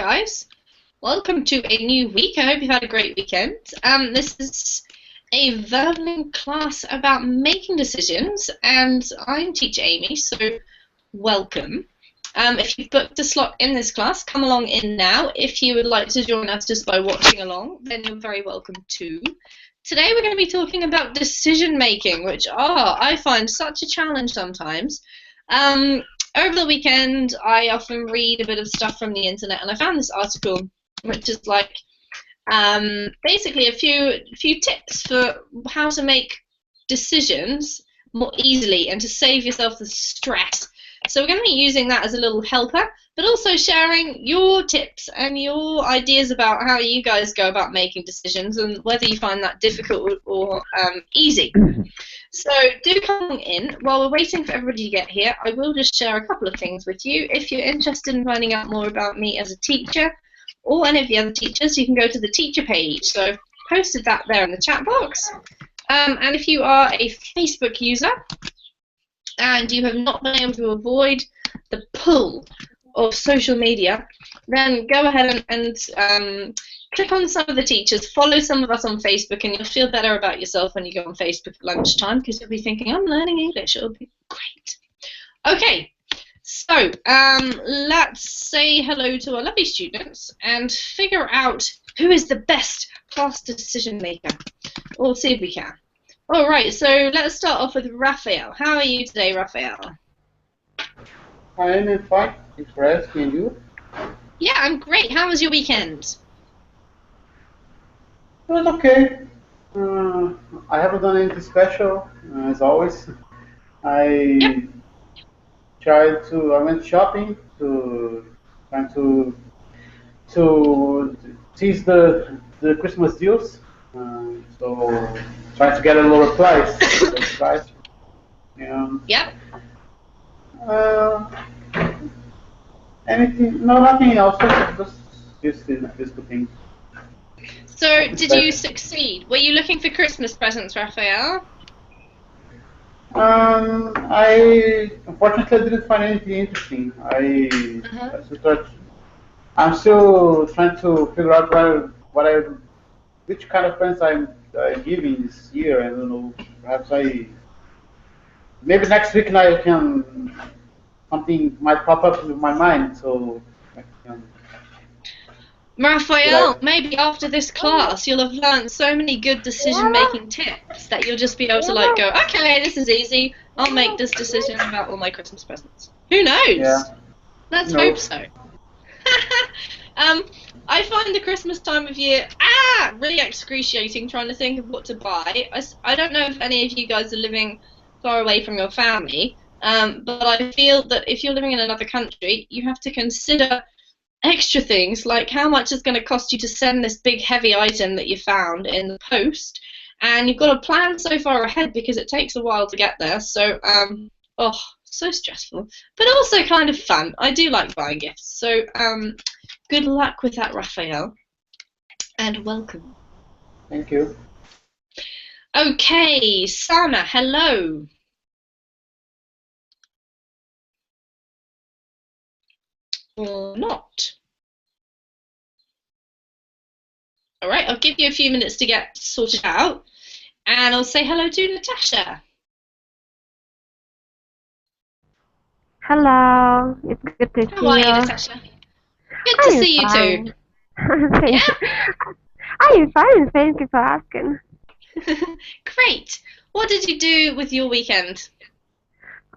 guys. Welcome to a new week. I hope you've had a great weekend. This is a verbal class about making decisions, and I'm Teacher Amy, so welcome. If you've booked a slot in this class, come along in now. If you would like to join us just by watching along, then you're very welcome too. Today we're going to be talking about decision making, which I find such a challenge sometimes. Over the weekend, I often read a bit of stuff from the internet, and I found this article, which is like basically a few tips for how to make decisions more easily and to save yourself the stress. So we're going to be using that as a little helper, but also sharing your tips and your ideas about how you guys go about making decisions and whether you find that difficult or easy. So do come in. While we're waiting for everybody to get here, I will just share a couple of things with you. If you're interested in finding out more about me as a teacher or any of the other teachers, you can go to the teacher page. So I've posted that there in the chat box. And if you are a Facebook user and you have not been able to avoid the pull of social media, then go ahead and click on some of the teachers, follow some of us on Facebook, and you'll feel better about yourself when you go on Facebook at lunchtime because you'll be thinking, I'm learning English, it'll be great. Okay, so let's say hello to our lovely students and figure out who is the best class decision maker. We'll see if we can. All right, so let's start off with Raphael. How are you today, Raphael? I am fine. Thanks for asking. You? Yeah, I'm great. How was your weekend? It was okay. I haven't done anything special, as always. I I went shopping trying to seize the Christmas deals. So trying to get a lower price. Yep. Anything? No, nothing else. Just this two things. So, did you succeed? Were you looking for Christmas presents, Raphael? I unfortunately didn't find anything interesting. I'm still trying to figure out which kind of friends I'm giving this year. I don't know. Perhaps maybe next week I can something might pop up in my mind. So I can. Raphael, maybe after this class you'll have learned so many good decision-making tips that you'll just be able to like go, okay, this is easy. I'll make this decision about all my Christmas presents. Who knows? Yeah. Let's hope so. I find the Christmas time of year really excruciating trying to think of what to buy. I don't know if any of you guys are living far away from your family, but I feel that if you're living in another country, you have to consider extra things like how much it's going to cost you to send this big heavy item that you found in the post, and you've got to plan so far ahead because it takes a while to get there. So so stressful, but also kind of fun. I do like buying gifts. So good luck with that, Raphael, and welcome. Thank you. Okay, Sana, hello. Or not. All right, I'll give you a few minutes to get sorted out, and I'll say hello to Natasha. Hello, it's good to see you. How are you, Natasha? Good to see you too. Thank you. I'm fine, thank you for asking. Great. What did you do with your weekend?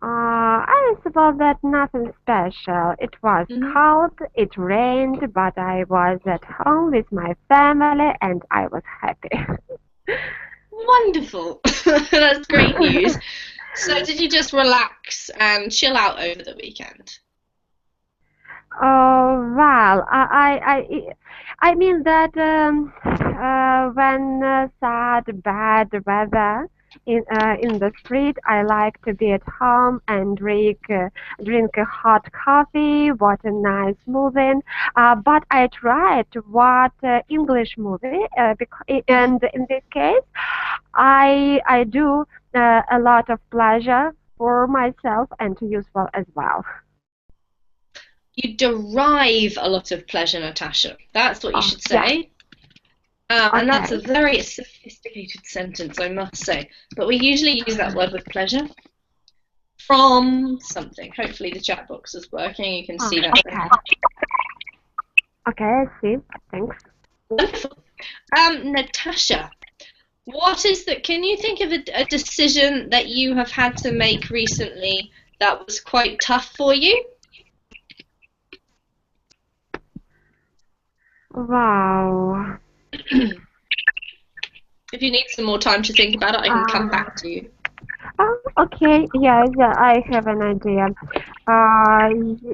I suppose that nothing special. It was cold, it rained, but I was at home with my family and I was happy. Wonderful. That's great news. So did you just relax and chill out over the weekend? Oh, well, I mean that when sad, bad weather in the street, I like to be at home and drink a hot coffee, watch a nice movie. But I try to watch English movie, and in this case, I do a lot of pleasure for myself and useful as well. You derive a lot of pleasure, Natasha. That's what you should say. And that's a very sophisticated sentence, I must say. But we usually use that word with pleasure from something. Hopefully the chat box is working. You can see that. Okay, I see. Thanks. Wonderful. Natasha, what is that? Can you think of a decision that you have had to make recently that was quite tough for you? Wow. If you need some more time to think about it, I can come back to you. Oh, okay. Yes, I have an idea.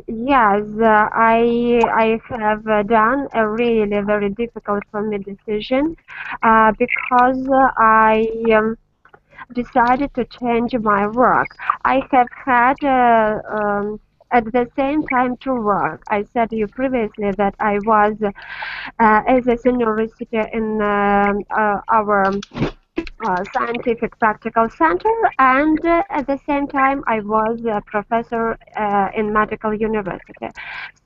Yes, I have done a really very difficult for me decision because I decided to change my work. I have had at the same time to work. I said to you previously that I was as a senior researcher in our scientific practical center, and at the same time I was a professor in medical university.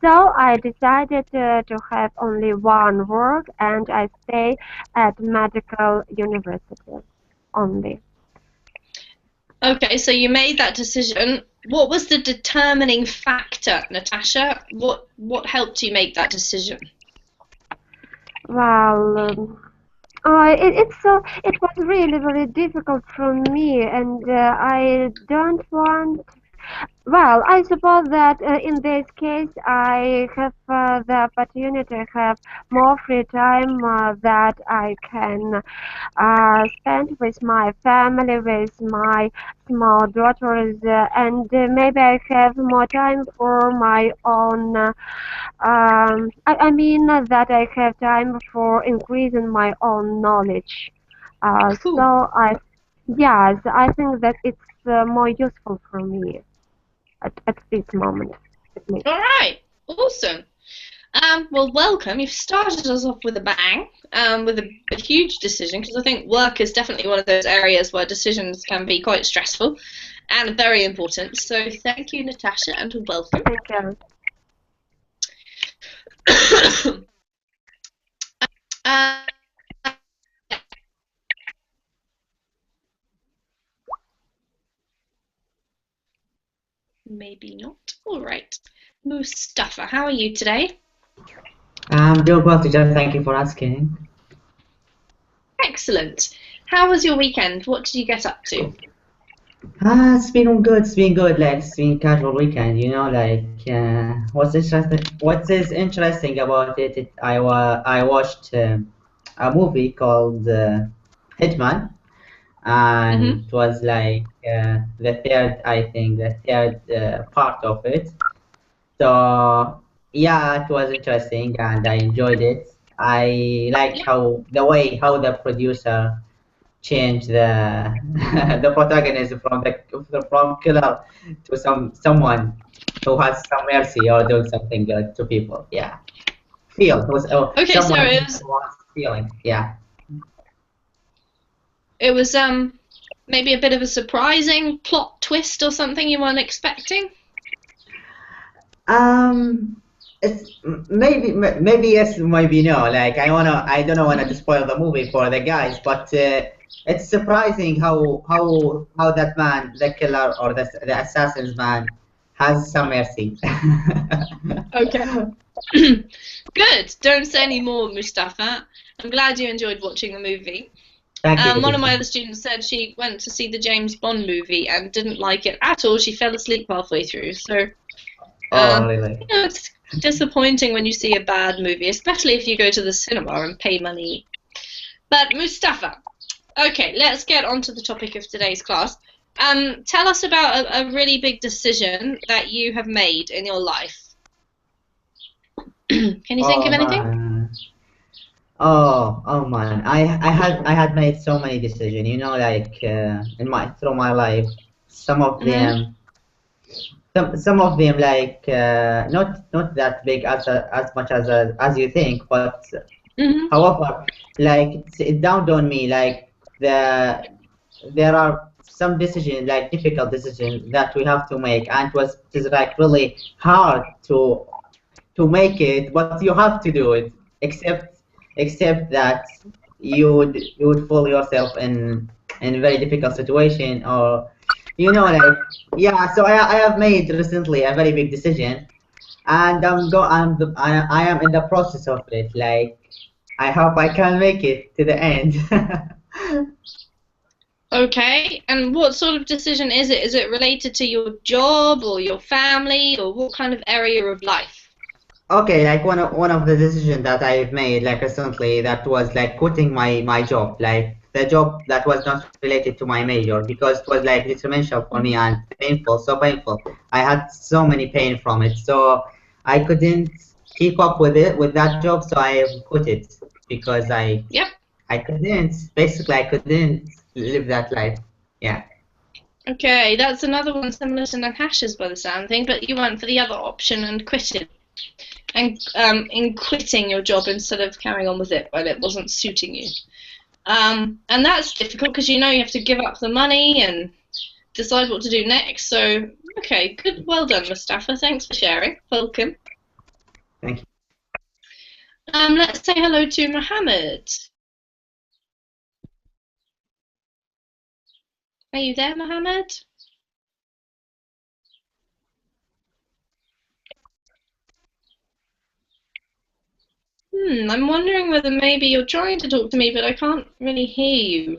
So I decided to have only one work, and I stay at medical university only. Okay, so you made that decision. What was the determining factor, Natasha? What helped you make that decision? Well, it was really very difficult for me, and I don't want. Well, I suppose that in this case I have the opportunity to have more free time that I can spend with my family, with my small daughters, and maybe I have more time for my own. I mean that I have time for increasing my own knowledge. So yes, I think that it's more useful for me at this moment. All right, awesome. Well, welcome. You've started us off with a bang, with a huge decision, because I think work is definitely one of those areas where decisions can be quite stressful and very important. So thank you, Natasha, and welcome. Thank you. Maybe not. All right. Mustafa, how are you today? I'm doing well, teacher. Thank you for asking. Excellent. How was your weekend? What did you get up to? It's been good. It's been good. Like it's been casual weekend. You know, like what's interesting? What is interesting about it? I watched a movie called Hitman, and it was like the third, I think, the third part of it. So yeah, it was interesting, and I enjoyed it. I liked how the producer change the the protagonist from killer to someone who has some mercy or doing something good to people. Yeah, it was okay. So it was feeling. Yeah, it was maybe a bit of a surprising plot twist or something you weren't expecting. It's maybe yes, maybe no. Like I don't want to spoil the movie for the guys, but it's surprising how that man, the killer or the assassin's man, has some mercy. Okay. Good. Don't say any more, Mustafa. I'm glad you enjoyed watching the movie. Thank you. One of my other students said she went to see the James Bond movie and didn't like it at all. She fell asleep halfway through. So. Oh, really? You know, it's disappointing when you see a bad movie, especially if you go to the cinema and pay money. But Mustafa, okay, let's get on to the topic of today's class. Tell us about a really big decision that you have made in your life. Can you think of anything? Man. Oh man, I had made so many decisions. You know, like through my life, some of them. Some of them like not that big as much as you think, but however, like it dawned on me like there are some decisions, like difficult decisions that we have to make, and it is like really hard to to make it, but you have to do it. Except that you would fall yourself in a very difficult situation, or like, yeah. So I have made recently a very big decision, and I am in the process of it. Like, I hope I can make it to the end. Okay, and what sort of decision is it? Is it related to your job or your family or what kind of area of life? Okay, like one of the decisions that I've made like recently, that was like quitting my job, like the job that was not related to my major, because it was like detrimental for me and painful, so painful. I had so many pain from it, so I couldn't keep up with that job, so I quit it because Yep. I couldn't, basically I couldn't live that life. Yeah. Okay, that's another one similar to Nakash's by the sound thing, but you went for the other option and quitted. And in quitting your job instead of carrying on with it when it wasn't suiting you. And that's difficult because you have to give up the money and decide what to do next. So, okay, good, well done, Mustafa. Thanks for sharing. Welcome. Thank you. Let's say hello to Mohammed. Are you there, Mohammed? I'm wondering whether maybe you're trying to talk to me, but I can't really hear you.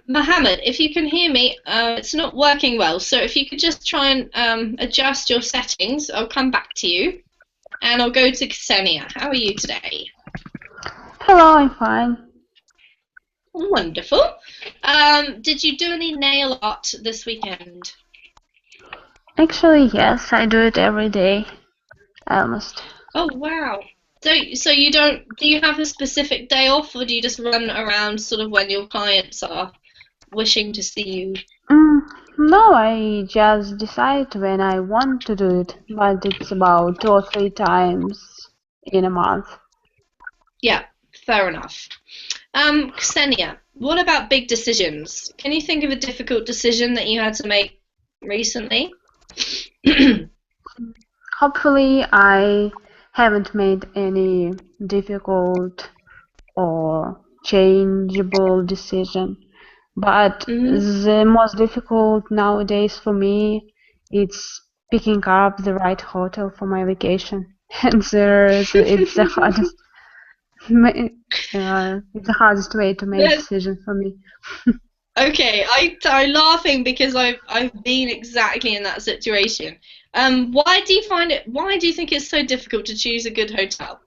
Mohammed, if you can hear me, it's not working well, so if you could just try and adjust your settings, I'll come back to you. And I'll go to Ksenia. How are you today? Hello, I'm fine. Wonderful. Did you do any nail art this weekend? Actually, yes, I do it every day, almost. Oh, wow. So you do you have a specific day off, or do you just run around sort of when your clients are wishing to see you? No, I just decide when I want to do it, but it's about 2 or 3 times in a month. Yeah, fair enough. Ksenia, what about big decisions? Can you think of a difficult decision that you had to make recently? Hopefully, I haven't made any difficult or changeable decision. But the most difficult nowadays for me, it's picking up the right hotel for my vacation. And it's the hardest. It's the hardest way to make decision for me. Okay, I'm laughing because I've been exactly in that situation. Why do you think it's so difficult to choose a good hotel?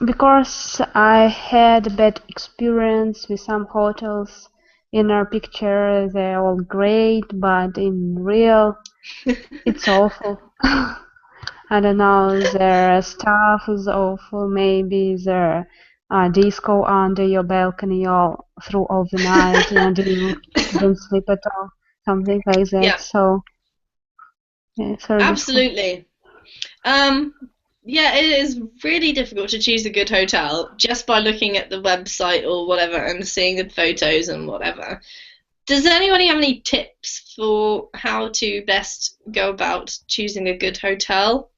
Because I had a bad experience with some hotels. In our picture, they're all great, but in real, it's awful. I don't know, their staff is awful. Maybe their disco under your balcony all through all the night and you don't sleep at all, something like that. Yeah. So, yeah, it's very absolutely. Yeah, it is really difficult to choose a good hotel just by looking at the website or whatever and seeing the photos and whatever. Does anybody have any tips for how to best go about choosing a good hotel?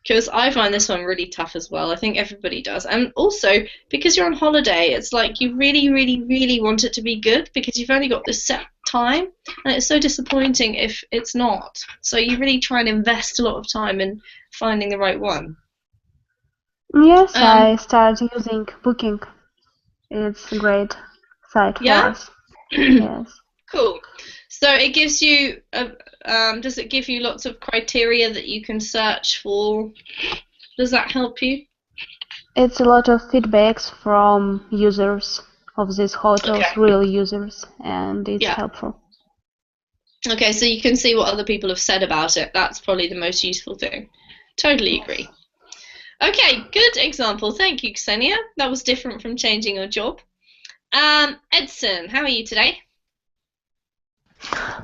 Because I find this one really tough as well. I think everybody does. And also, because you're on holiday, it's like you really, really, really want it to be good because you've only got this set time, and it's so disappointing if it's not. So you really try and invest a lot of time in finding the right one. Yes, I started using Booking. It's a great site for us. Yes. Cool. So it gives you does it give you lots of criteria that you can search for? Does that help you? It's a lot of feedbacks from users of these hotels, real users, and it's helpful. Okay, so you can see what other people have said about it. That's probably the most useful thing. Totally agree. Okay, good example. Thank you, Ksenia. That was different from changing your job. Edson, how are you today?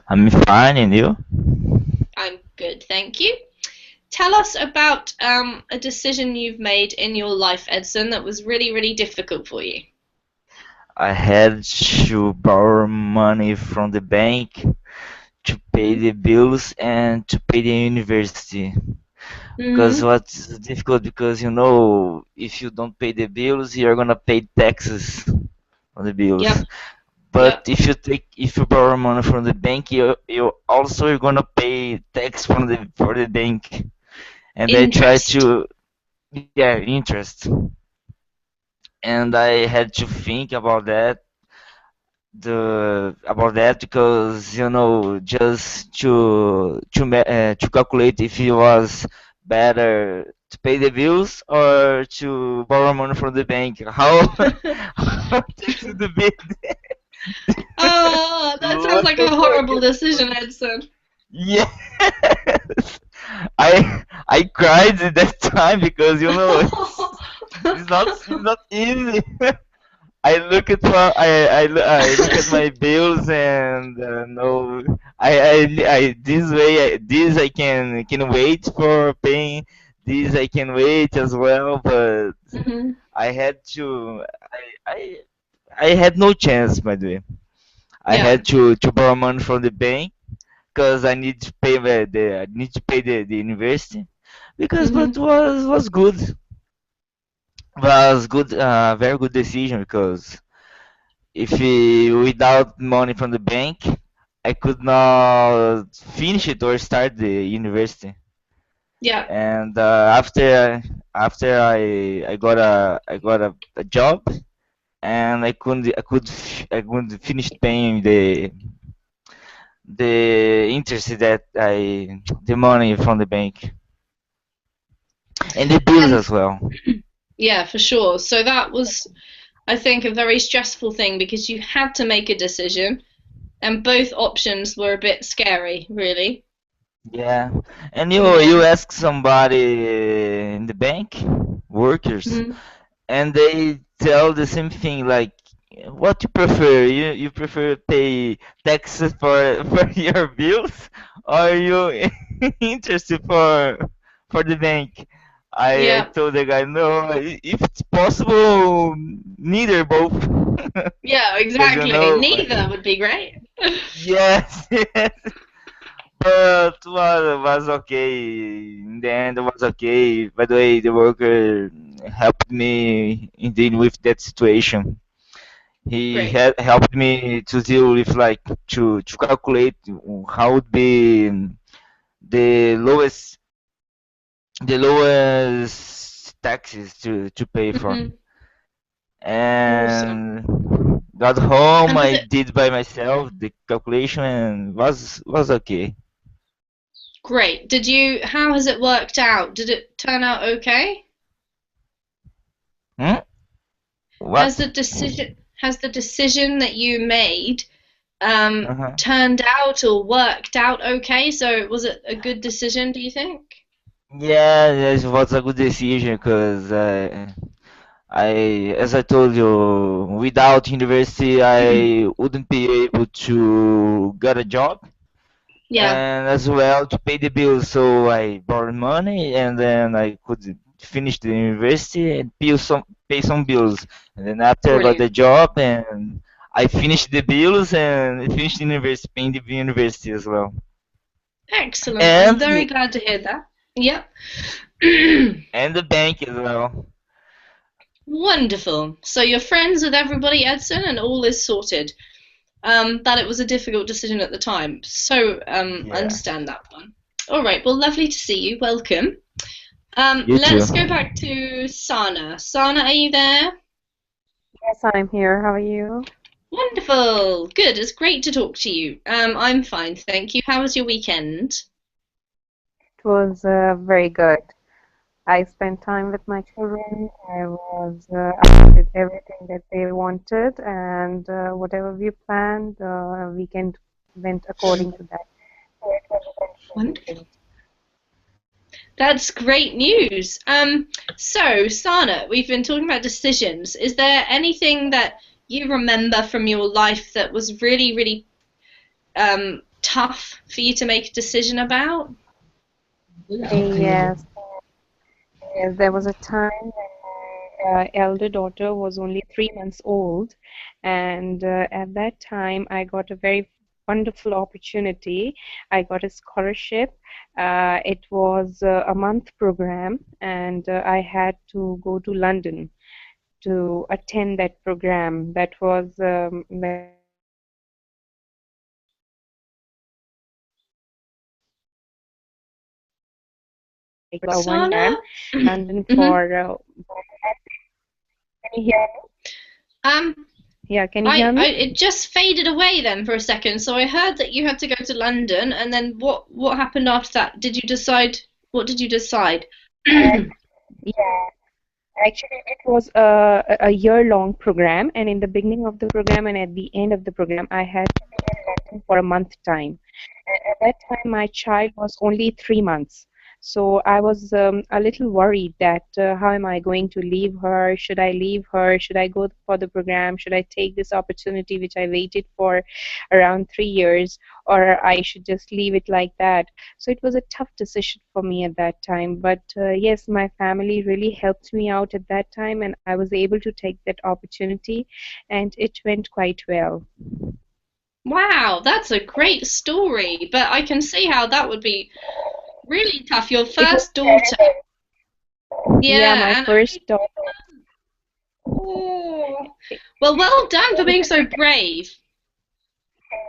I'm fine, and you? I'm good, thank you. Tell us about a decision you've made in your life, Edson, that was really, really difficult for you. I had to borrow money from the bank to pay the bills and to pay the university. Because Mhm. what's difficult because if you don't pay the bills, you're gonna pay taxes on the bills. Yep. But Yep. if you borrow money from the bank, you also you're gonna pay tax from the for the bank. And I try Interest. to, yeah, interest. And I had to think about that because just to calculate if it was better to pay the bills or to borrow money from the bank. How tax would be? Oh, that sounds What like the a horrible fuck? decision, Edson. Yes, I cried at that time because it's not easy. I look at I look at my bills and no, this way this I can wait for paying, this I can wait as well, but Mhm. I had to I I I had no chance, by the way. I Yeah. had to borrow money from the bank because I need to pay the university because but Mhm. was good, very good decision because without money from the bank, I could not finish it or start the university. Yeah. And after I got a job, and I couldn't finish paying the interest the money from the bank and the bills And as well. yeah, for sure. So that was, I think, a very stressful thing because you had to make a decision, and both options were a bit scary, really. Yeah, and you Yeah. ask somebody in the bank, workers, Mhm. and they tell the same thing like what you prefer, you prefer pay taxes for for your bills or you interested for the bank. I Yeah. told the guy no, if it's possible, neither both. Yeah, Because exactly. Neither would be great. yes, yes, but was okay. In the end, it was okay. By the way, the worker helped me in dealing with that situation. He Great. had helped me to deal with like to calculate how would be the lowest the lowest taxes to pay for. Mhm. Awesome. And got home, And was I it did by myself the calculation and was okay. great? How has it worked out? Did it turn out okay? Hmm? Has What? the decision that you made Uh-huh. turned out or worked out okay? So was it a good decision, do you think? Yeah, it was a good decision because as I told you, without university, I wouldn't be able to get a job Yeah, and as well to pay the bills. So I borrowed money and then I could finish the university and pay some bills. And then after I got the brilliant. job and I finished the bills and finished the university, paying the university as well. Excellent. I'm And very the, glad to hear that. Yep. and the bank as well. Wonderful. So you're friends with everybody, Edson, and all is sorted. That it was a difficult decision at the time. So I Yeah. understand that one. All right. Well, lovely to see you. Welcome. You too. Let's go back to Sana. Sana, are you there? Yes, I'm here. How are you? Wonderful. Good. It's great to talk to you. I'm fine, thank you. How was your weekend? It was very good. I spent time with my children. I did everything that they wanted, and whatever we planned, the weekend went according to that. So it was eventful Wonderful. weekend. That's great news. So Sana, we've been talking about decisions. Is there anything that you remember from your life that was really, really tough for you to make a decision about? Yes, yes, there was a time when my elder daughter was only 3 months old, and at that time I got a very wonderful opportunity. I got a scholarship. It was a month program, and I had to go to London to attend that program. That was like a one Roxana? time London Mhm. for. Can you hear me? Um, Yeah, can you hear me? it just faded away then for a second. So I heard that you had to go to London, and then what happened after that? Did you decide? What did you decide? Yeah, actually, it was a year-long program, and in the beginning of the program and at the end of the program, I had to be in London for a month time. And at that time, my child was only 3 months. So I was a little worried that how am I going to leave her? Should I leave her? Should I go for the program? Should I take this opportunity which I waited for around 3 years, or I should just leave it like that? So it was a tough decision for me at that time. But yes, my family really helped me out at that time, and I was able to take that opportunity, and it went quite well. Wow, that's a great story, but I can see how that would be really tough. Your It was first daughter. terrible. Yeah, my Yeah, and first daughter. oh, well done for being so brave.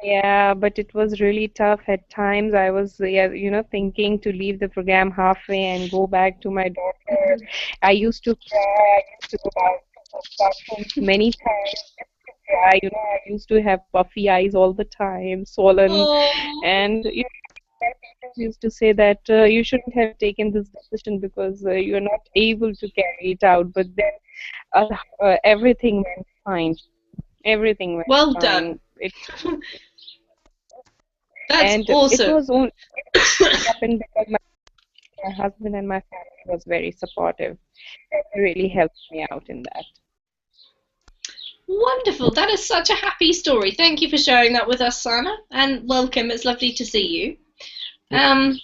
Yeah, but it was really tough at times. I was, yeah, thinking to leave the program halfway and go back to my daughter. I used to cry. I used to go back to the classrooms many times just to cry. I used to have puffy eyes all the time, swollen, Oh, and my teachers used to say that you shouldn't have taken this decision because you're not able to carry it out. But then everything went fine. Everything went well fine. done. It That's and it awesome. was only it happened because my husband and my family was very supportive. They really helped me out in that. Wonderful. That is such a happy story. Thank you for sharing that with us, Sana, and welcome. It's lovely to see you. Um,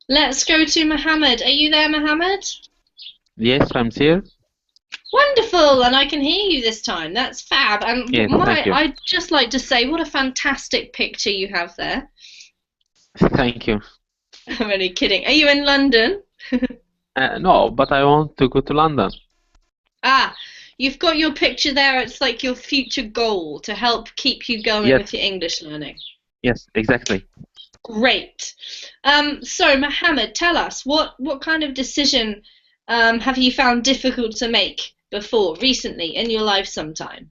let's go to Mohammed. Are you there, Mohammed? Yes, I'm here. Wonderful, and I can hear you this time. That's fab. And Yes, thank you. I'd just like to say, what a fantastic picture you have there. Thank you. I'm only kidding. Are you in London? No, but I want to go to London. Ah, you've got your picture there. It's like your future goal to help keep you going Yes. with your English learning. Yes, exactly. Great. So Mohammed, tell us what kind of decision have you found difficult to make before, recently, in your life sometime?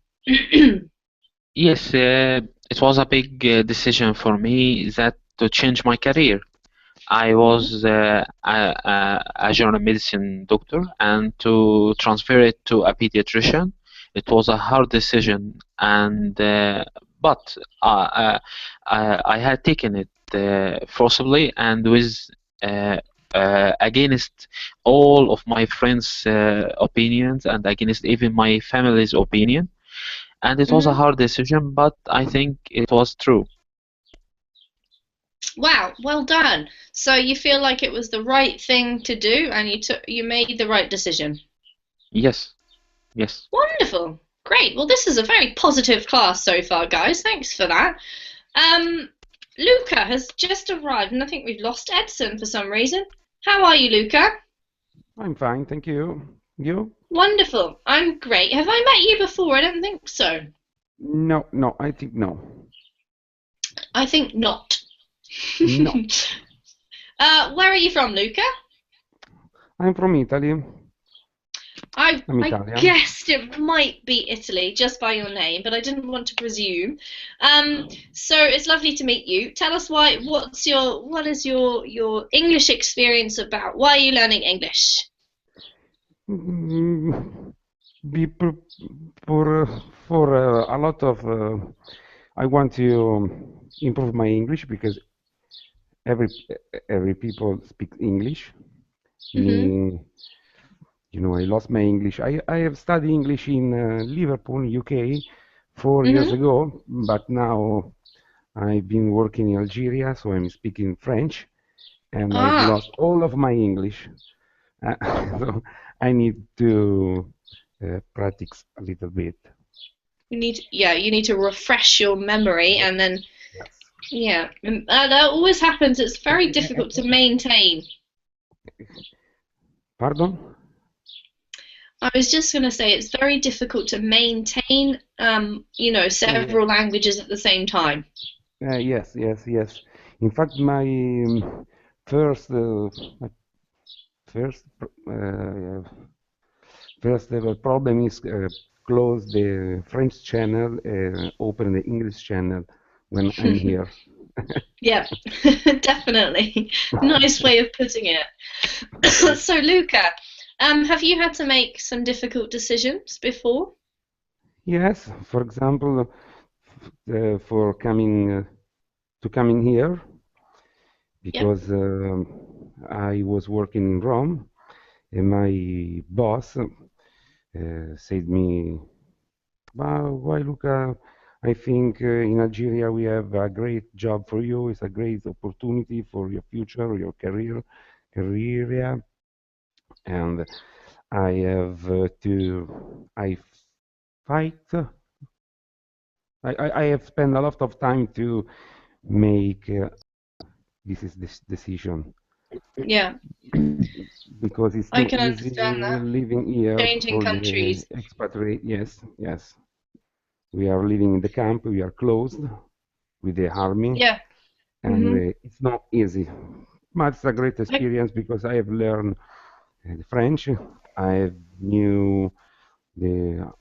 Yes, it was a big decision for me that to change my career. I was a general medicine doctor, and to transfer it to a pediatrician, it was a hard decision. And but I had taken it forcibly and with against all of my friends' opinions and against even my family's opinion. And it was a hard decision, but I think it was true. Wow, well done. So you feel like it was the right thing to do, and you made the right decision. Yes, yes. Wonderful. Great. Well, this is a very positive class so far, guys. Thanks for that. Luca has just arrived, and I think we've lost Edson for some reason. How are you, Luca? I'm fine, thank you. You? Wonderful. I'm great. Have I met you before? I don't think so. No, I think no. I think not. No. Where are you from, Luca? I'm from Italy. I'm I Italian. guessed it might be Italy just by your name, but I didn't want to presume. So it's lovely to meet you. Tell us what is your English experience about? Why are you learning English? For a lot of I want to improve my English because every people speak English. Me, I lost my English. I have studied English in Liverpool, UK, 4 years ago, but now I've been working in Algeria, so I'm speaking French, and I've lost all of my English. So I need to practice a little bit. You need to refresh your memory and then Yeah, that always happens. It's very difficult to maintain. Pardon? I was just going to say it's very difficult to maintain, you know, several languages at the same time. Yes. In fact, my first ever problem is close the French channel, open the English channel when I'm here. Yeah, definitely. Nice way of putting it. So, Luca, have you had to make some difficult decisions before? Yes, for example, for coming here, because I was working in Rome, and my boss said me, "Well, why, Luca? I think in Algeria we have a great job for you. It's a great opportunity for your future, your career, and I have I fight. I have spent a lot of time to make this decision." Yeah. Because it's I not can easy understand that. living here Changing for countries. the expatriate. Yes. We are living in the camp. We are closed with the army, Yeah. and it's not easy. But it's a great experience because I have learned French. I knew the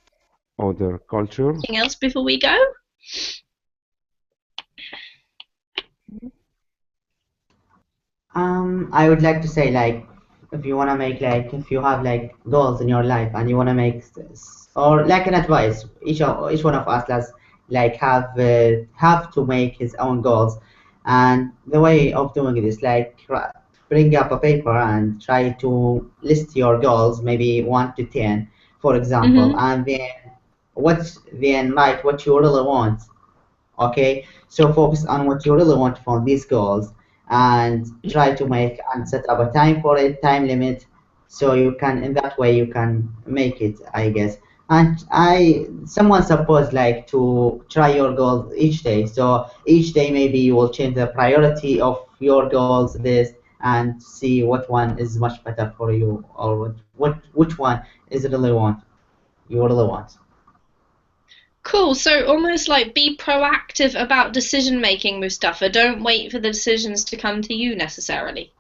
other culture. Anything else before we go? I would like to say, like, if you want to make, like, if you have like goals in your life and you want to make or like an advice, each one of us has like have to make his own goals, and the way of doing it is like bring up a paper and try to list your goals, maybe 1 to 10, for example, and then write what you really want. Okay, so focus on what you really want from these goals and try to make and set up a time for it, time limit, so you can, in that way you can make it, I guess. And someone supposed like to try your goals each day, so each day maybe you will change the priority of your goals list and see what one is much better for you, or which one is you really want. Cool. So almost like be proactive about decision making, Mustafa. Don't wait for the decisions to come to you necessarily.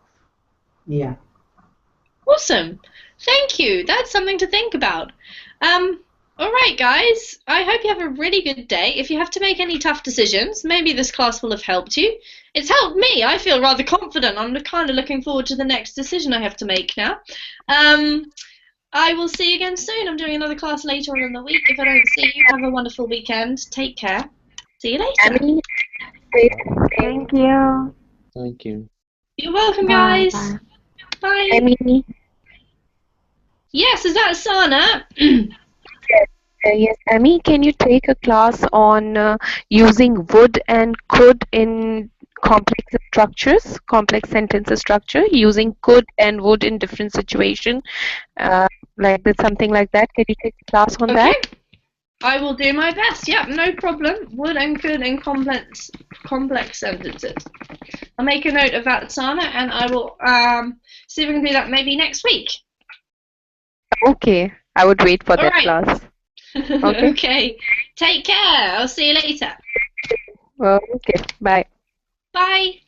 Yeah. Awesome. Thank you. That's something to think about. All right, guys. I hope you have a really good day. If you have to make any tough decisions, maybe this class will have helped you. It's helped me. I feel rather confident. I'm kind of looking forward to the next decision I have to make now. I will see you again soon. I'm doing another class later on in the week. If I don't see you, have a wonderful weekend. Take care. See you later. Thank you. Thank you. You're welcome, Bye. guys. Bye. Amy. Yes, is that Sana? Yes, Amy, can you take a class on using would and could in complex structures, complex sentence structure, using could and would in different situations, like that, something like that? Can you take a class on that? Okay. I will do my best. Yeah, no problem. Would and could in complex sentences. I'll make a note of that, Sana, and I will see if we can do that maybe next week. Okay, I would wait for that Alright. class. Okay. Okay. Take care. I'll see you later. Okay, bye. Bye.